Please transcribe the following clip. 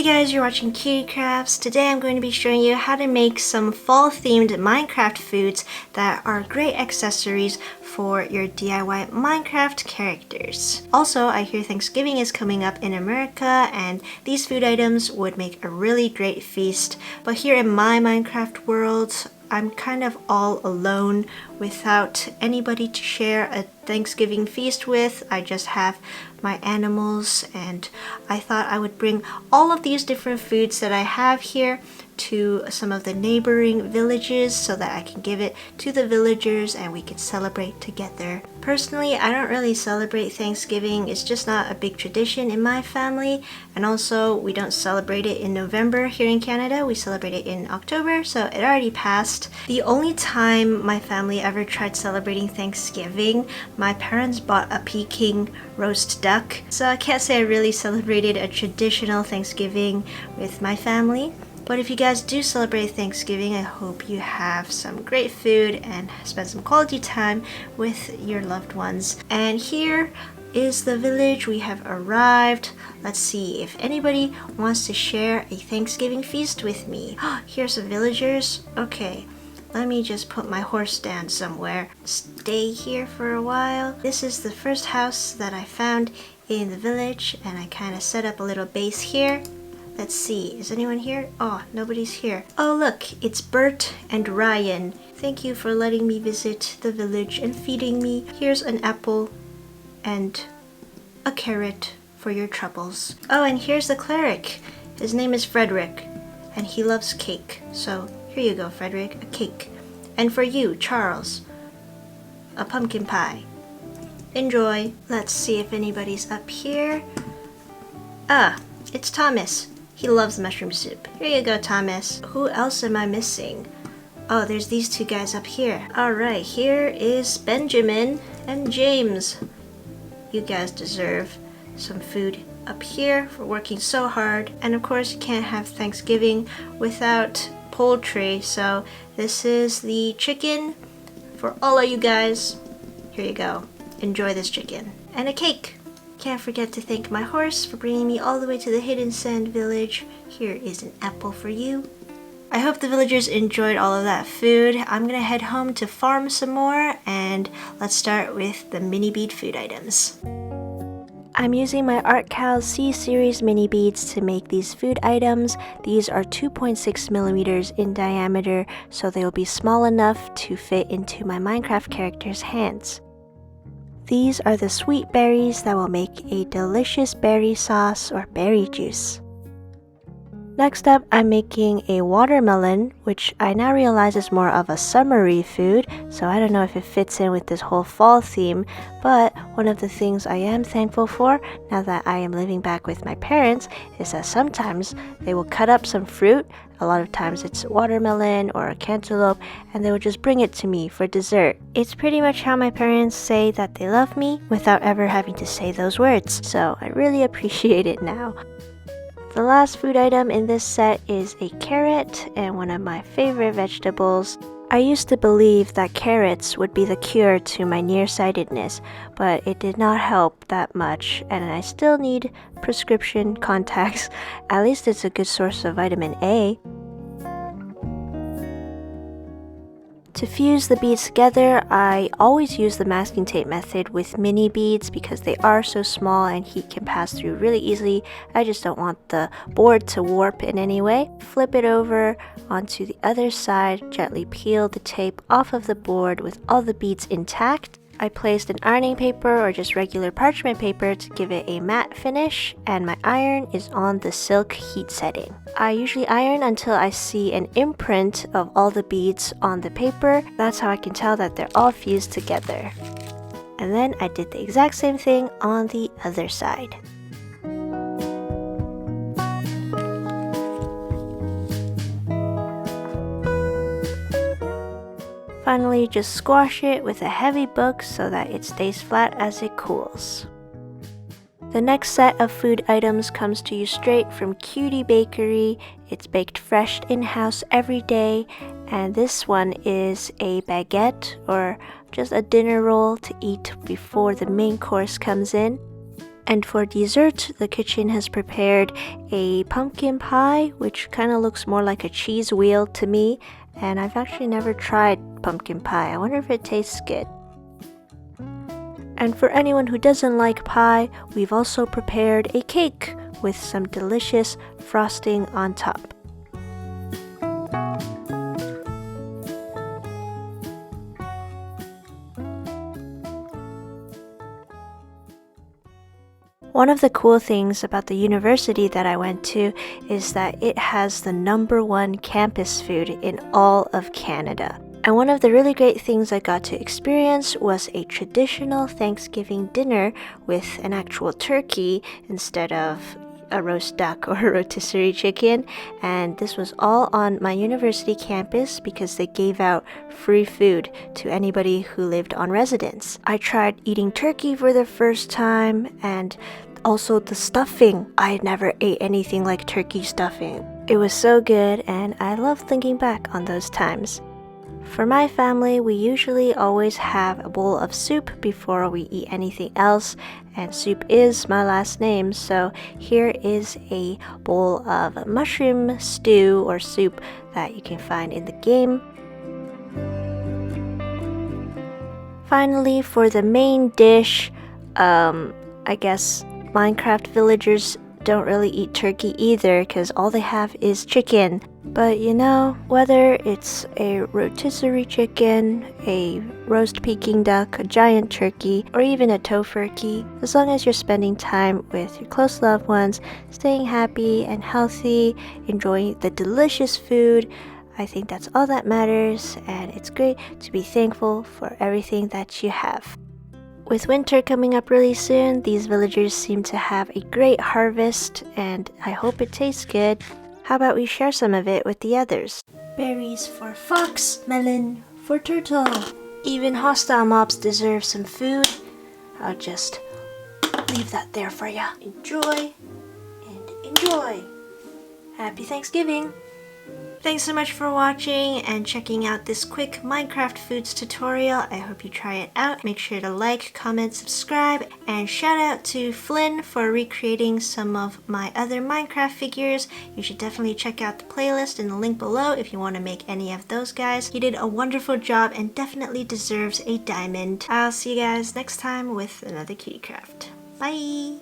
Hey guys, you're watching Cutie Crafts. Today I'm going to be showing you how to make some fall-themed Minecraft foods that are great accessories for your DIY Minecraft characters. Also, I hear Thanksgiving is coming up in America and these food items would make a really great feast. But here in my Minecraft world, I'm kind of all alone without anybody to share a Thanksgiving feast with. I just have my animals, and I thought I would bring all of these different foods that I have here to some of the neighboring villages so that I can give it to the villagers and we can celebrate together. Personally, I don't really celebrate Thanksgiving. It's just not a big tradition in my family, and also we don't celebrate it in November here in Canada. We celebrate it in October, so it already passed. The only time my family ever tried celebrating Thanksgiving, my parents bought a Peking roast duck, so I can't say I really celebrated a traditional Thanksgiving with my family. But if you guys do celebrate Thanksgiving, I hope you have some great food and spend some quality time with your loved ones. And here is the village. We have arrived. Let's see if anybody wants to share a Thanksgiving feast with me. Here's some villagers. Okay, let me just put my horse down somewhere. Stay here for a while. This is the first house that I found in the village, and I kind of set up a little base here. Let's see, is anyone here? Oh, nobody's here. Oh look, it's Bert and Ryan. Thank you for letting me visit the village and feeding me. Here's an apple and a carrot for your troubles. Oh, and here's the cleric. His name is Frederick, and he loves cake. So here you go, Frederick, a cake. And for you, Charles, a pumpkin pie. Enjoy. Let's see if anybody's up here. Ah, it's Thomas. He loves mushroom soup. Here you go, Thomas. Who else am I missing? Oh, there's these two guys up here. Alright, here is Benjamin and James. You guys deserve some food up here for working so hard. And of course, you can't have Thanksgiving without poultry. So this is the chicken for all of you guys. Here you go. Enjoy this chicken. And a cake. Can't forget to thank my horse for bringing me all the way to the Hidden Sand village. Here is an apple for you. I hope the villagers enjoyed all of that food. I'm gonna head home to farm some more, and let's start with the mini bead food items. I'm using my Art Cows C-Series mini beads to make these food items. These are 2.6 millimeters in diameter, so they will be small enough to fit into my Minecraft character's hands. These are the sweet berries that will make a delicious berry sauce or berry juice. Next up, I'm making a watermelon, which I now realize is more of a summery food, so I don't know if it fits in with this whole fall theme, but one of the things I am thankful for now that I am living back with my parents is that sometimes they will cut up some fruit. A lot of times it's watermelon or a cantaloupe, and they will just bring it to me for dessert. It's pretty much how my parents say that they love me without ever having to say those words, so I really appreciate it now. The last food item in this set is a carrot, and one of my favorite vegetables. I used to believe that carrots would be the cure to my nearsightedness, but it did not help that much, and I still need prescription contacts. At least it's a good source of vitamin A. To fuse the beads together, I always use the masking tape method with mini beads because they are so small and heat can pass through really easily. I just don't want the board to warp in any way. Flip it over onto the other side, gently peel the tape off of the board with all the beads intact. I placed an ironing paper or just regular parchment paper to give it a matte finish, and my iron is on the silk heat setting. I usually iron until I see an imprint of all the beads on the paper. That's how I can tell that they're all fused together. And then I did the exact same thing on the other side. Finally, just squash it with a heavy book so that it stays flat as it cools. The next set of food items comes to you straight from Cutie Bakery. It's baked fresh in-house every day, and this one is a baguette or just a dinner roll to eat before the main course comes in. And for dessert, the kitchen has prepared a pumpkin pie, which kind of looks more like a cheese wheel to me. And I've actually never tried pumpkin pie. I wonder if it tastes good. And for anyone who doesn't like pie, we've also prepared a cake with some delicious frosting on top. One of the cool things about the university that I went to is that it has the #1 campus food in all of Canada. And one of the really great things I got to experience was a traditional Thanksgiving dinner with an actual turkey instead of a roast duck or a rotisserie chicken. And this was all on my university campus because they gave out free food to anybody who lived on residence. I tried eating turkey for the first time, and also the stuffing. I never ate anything like turkey stuffing. It was so good, and I love thinking back on those times. For my family, we usually always have a bowl of soup before we eat anything else, and soup is my last name, so here is a bowl of mushroom stew or soup that you can find in the game. Finally, for the main dish, I guess Minecraft villagers don't really eat turkey either because all they have is chicken. But you know, whether it's a rotisserie chicken, a roast Peking duck, a giant turkey, or even a tofurkey, as long as you're spending time with your close loved ones, staying happy and healthy, enjoying the delicious food, I think that's all that matters, and it's great to be thankful for everything that you have. With winter coming up really soon, these villagers seem to have a great harvest, and I hope it tastes good. How about we share some of it with the others? Berries for fox, melon for turtle. Even hostile mobs deserve some food. I'll just leave that there for ya. Enjoy and enjoy. Happy Thanksgiving! Thanks so much for watching and checking out this quick Minecraft foods tutorial. I hope you try it out. Make sure to like, comment, subscribe, and shout out to Flynn for recreating some of my other Minecraft figures. You should definitely check out the playlist in the link below if you want to make any of those guys. He did a wonderful job and definitely deserves a diamond. I'll see you guys next time with another cutie craft. Bye!